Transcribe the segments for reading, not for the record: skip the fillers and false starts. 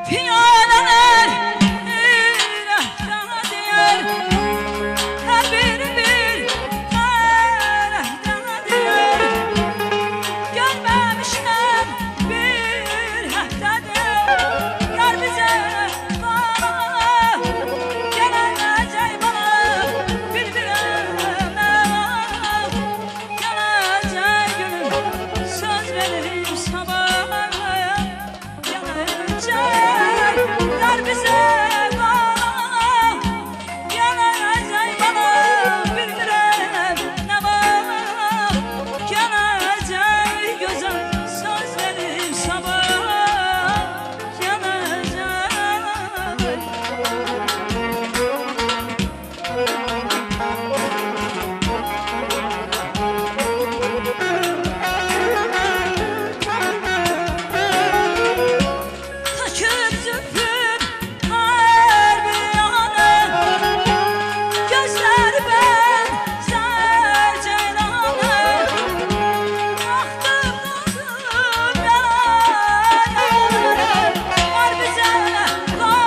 Piyaneler rehtana diyer, her biri bir rehtana diyer. Görmemişler bir haftadır yar bize bana, gelecek bana bir gelecek günüm söz veririm sabah, gelecek yar bize bana, gelecek bana bir ne var, gelecek gözüm söz veririm sabah, gelecek. Takır zülfün her bir yana, gözler benzer ceylana. Aktım doldum yâre, var bize bana,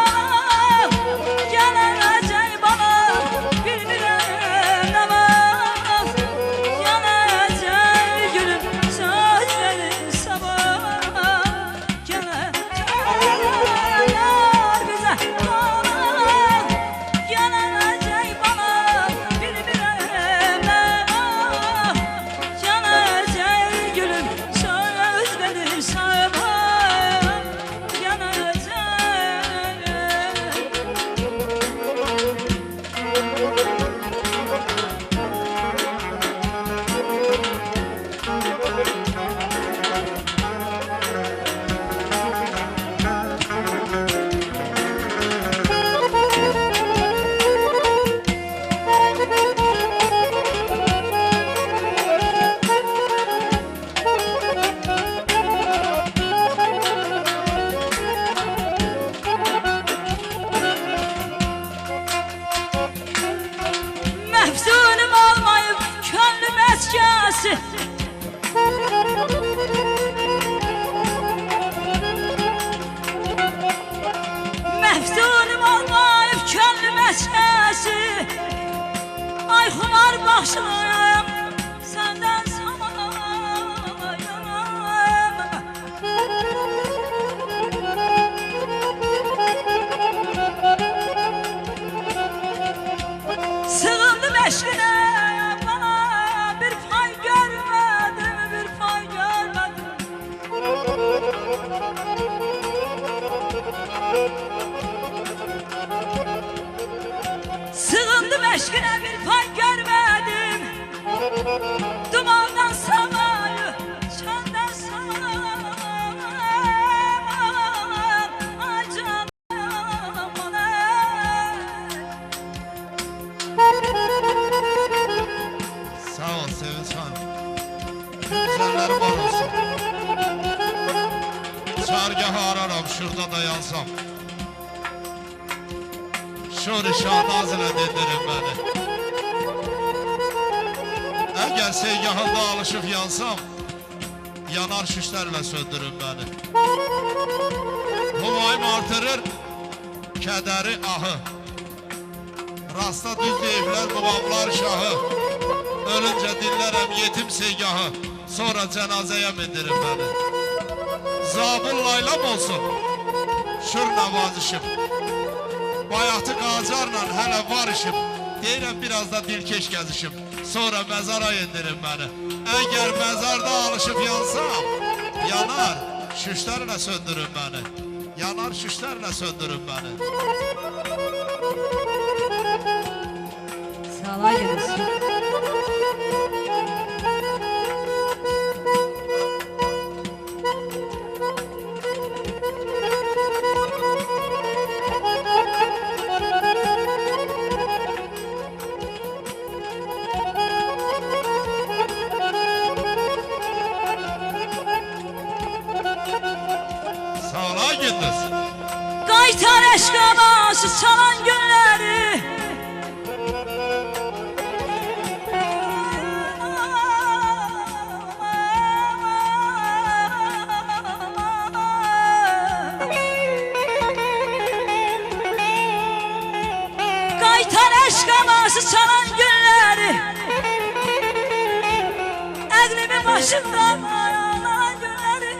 gelecek bana bir ne var, gelecek gülüm söz verin sabah, gelecek yar bize bana, gelecek bana bir gelecek gülüm söz verin sabah, gelecek. Mefzunum olmayıp könlüm eskası, mefzunum olmayıp könlüm eskası. Ay humar başım senden sana yanam. Sığındım eşkine, bana bir pay görmedim, bir pay görmedim. Sığındım eşkine, bir pay görmedim. Dumandan samayı, çölden saman, ay canım bana. Sağ ol Sevinç Hanım. Güzeller var olsun. Çargahı ararım şurada da yansam. Şu rişan ağzına dedirin beni. Eğer seygahında alışıp yansam, yanar şişlerle söndürün beni. Humayım artırır kederi ahı. Rasta düz deyiblər babamlar şahı. Ölünce dinlərəm yetim seygahı, sonra cenazeye mindirin beni. Zabul laylam olsun, şur nevazışım. Bayatı qacarla hələ var işim. Deyirəm biraz da dilkeş gəzişim, sonra mezara indirin beni. Eğer mezarda alışıp yansam, yanar şüşlerle söndürün beni. Yanar şüşlerle söndürün beni. Sağlığa gelirsin. Sağlığa gidiniz. Qaytar eşq havası çalan günləri, başımdan alan günlerim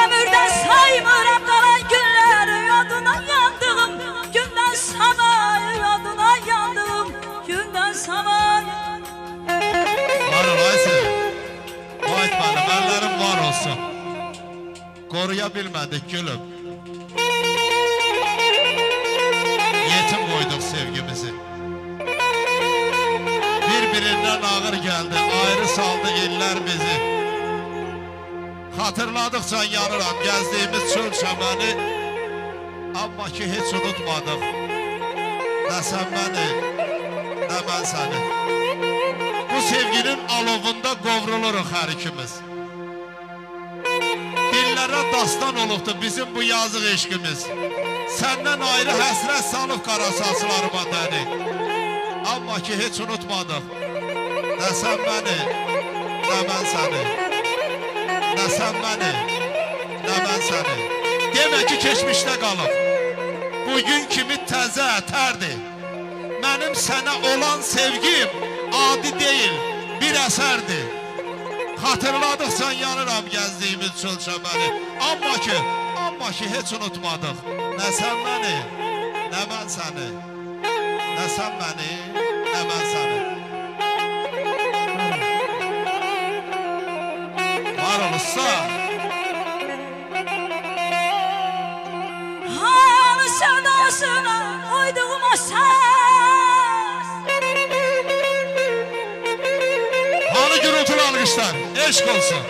ömürden saymıram kalan günleri adına yandığım günden sana adına yandığım günden sana Var olaysa vay bana benlerim var olsun. Koruyabilmedik gülüm. Yetim koyduk sevgimizi. Birbirinden ağır geldi, ayrı saldı iller bizi. Hatırladıkça yanıram gezdiğimiz çöl çəməni. Amma ki hiç unutmadık. Ne sen beni, ne ben seni. Bu sevginin alovunda qovruluruq hər ikimiz. Dillərə dastan olubdu bizim bu yazıq eşqimiz. Səndən ayrı həsrət salıb qara saçlarıma dəni. Amma ki heç unutmadım. Nə sən məni, nə mən səni. Nə sən məni, nə mən səni. Demə ki keçmişdə qalıb. Bugün kimi təzə ətərdir. Mənim sənə olan sevgim adi deyil, bir əsərdir. Hatırladıkça yanıram gezdiğimiz çöl çəməni. Amma ki heç unutmadıq. Nə sən məni, nə mən səni. Nə sən məni, nə mən səni. Var ol usta. Hanı sədasına uyduğum o səs Hanı gürültülü alqışlar, eşq olsun.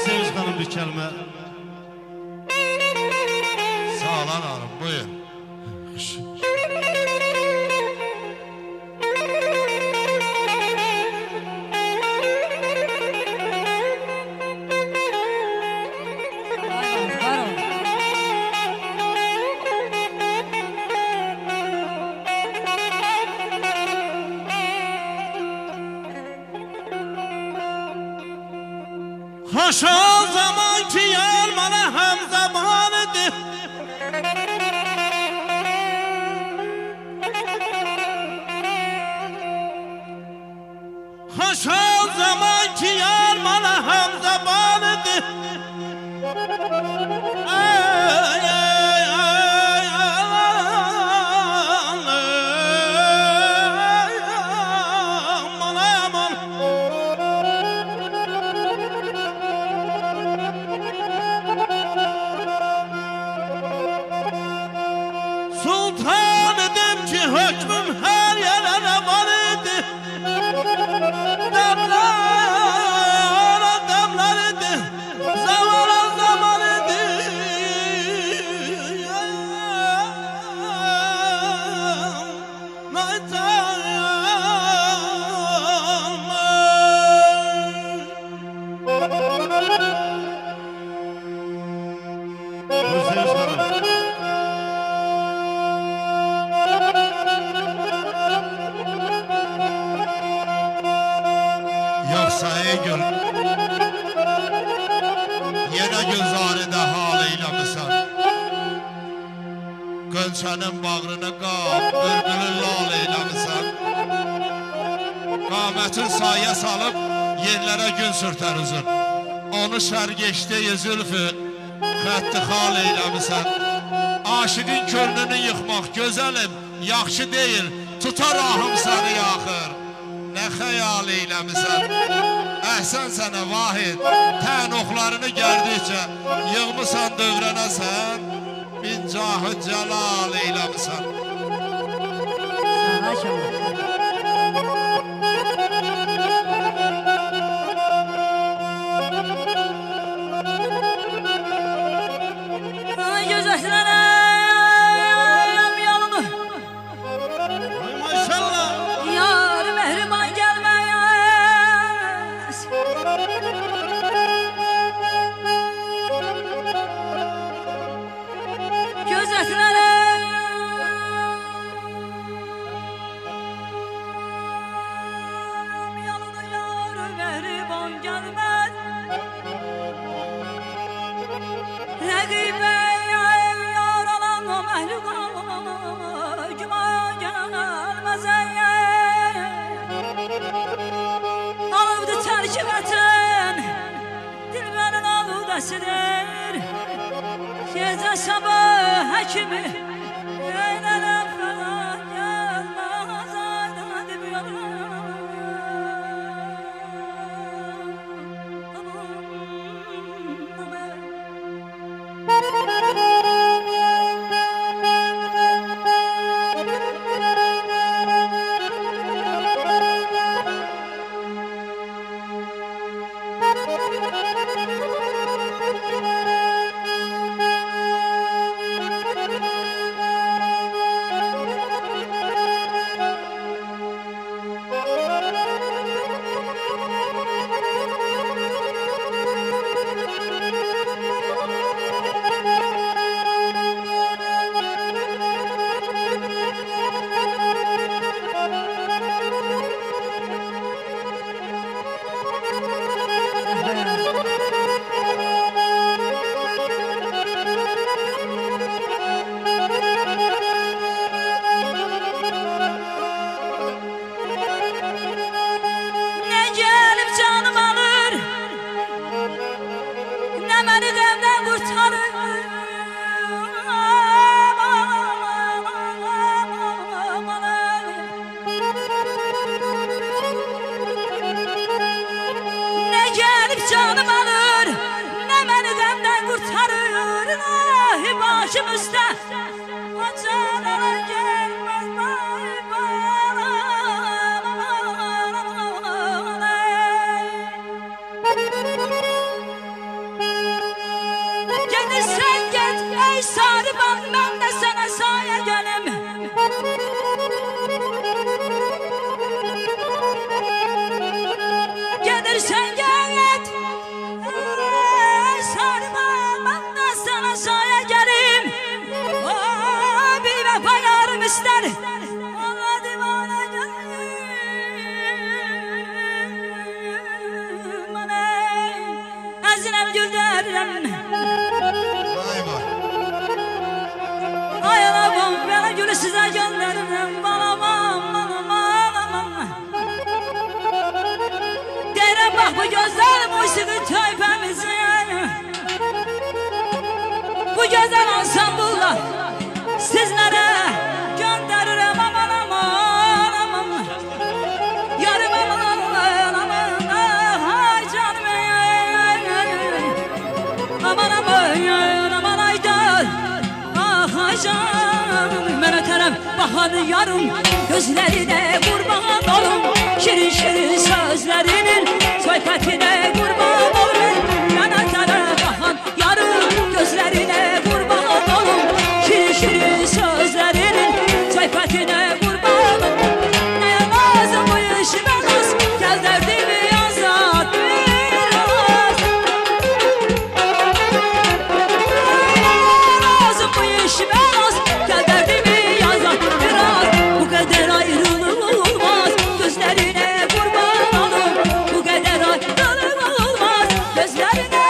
Sevinç Hanım bir kelime. Sağ ol hanım, buyur. Hoş o zaman ki yar bana hem zamanıdır. Hoş o zaman ki yar bana hem zamanıdır. Ay, ay, ay, ay, aman, aman. Sultan edim ki hükmüm her yere revan idi. Demlere demler idi, zamana zaman idi. Yoksa ey gül, yine gülzaride halıyla mısın? Gönçenin bağrını qab, bülbülün lalıyla mısın? Qamətin sayə salıb, yerlərə gün sürtər uzun. Onu şərgeçdiyi zülfü, xətti xal eyləmisən. Aşığın könlünü yıxmaq gözəlim, yaxşı deyil, tutar ahım səni yaxır. Nə xəyal eyləmisən? Əhsən sənə Vahid, tən oxlarını gərdikcə yığmısan dövrənəsən, min cahı cəlal eyləmisən. Sana şamar. Ay gözəşlərəm yalını, Ay maşallah. yar mehriban gelmez. Gözəşlərəm yalını, yar mehriban gelmez. Rəqibə yar olan o məhluqa güman gəlməz. Alıbdı tərki vətən, dilbərin aludəsidir. Gecə sabah həkimi eynənəm falan gəlməz. Aydan dib Ne gelip canım alır, ne beni demden kurtarır. Ne gelip canım alır, ne beni demden kurtarır. İlahi başım üstte, acılara gelmez bana. Gelirsen git ey sarıban, ben de sana saye gelim. Gelirsen git ey sarıban, ben de sana saye gelim. Bir vefa yarım ister, Allah divana gelim. Ezinem gülderim. Vay vay. Ay anam, ben gülü size gönderirim. Balamam, balamam. Derim bak bu gözler musiqi töypemizin. Bu güzel ansambullar sizlere gönderirim. Aman aman aman. Yarım aman aman aman. Ay canım aman aman aman aydan. Ah ay canım ben öterem bahanı yarım. Gözlerine kurban olum, şirin şirin sözlerinin sohbetine kurban olum. Ben öterem bahan yarım, gözlerine kurban olum, şirin şirin sözlerinin sohbetine kurban olum. Ne lazım bu işime dost, gel derdimi azat biraz. Lazım bu işime dost, gel derdimi azat biraz. Bu kadar ayrılılmaz, gözlerine kurban olum. Bu kadar ayrılılmaz, gözlerine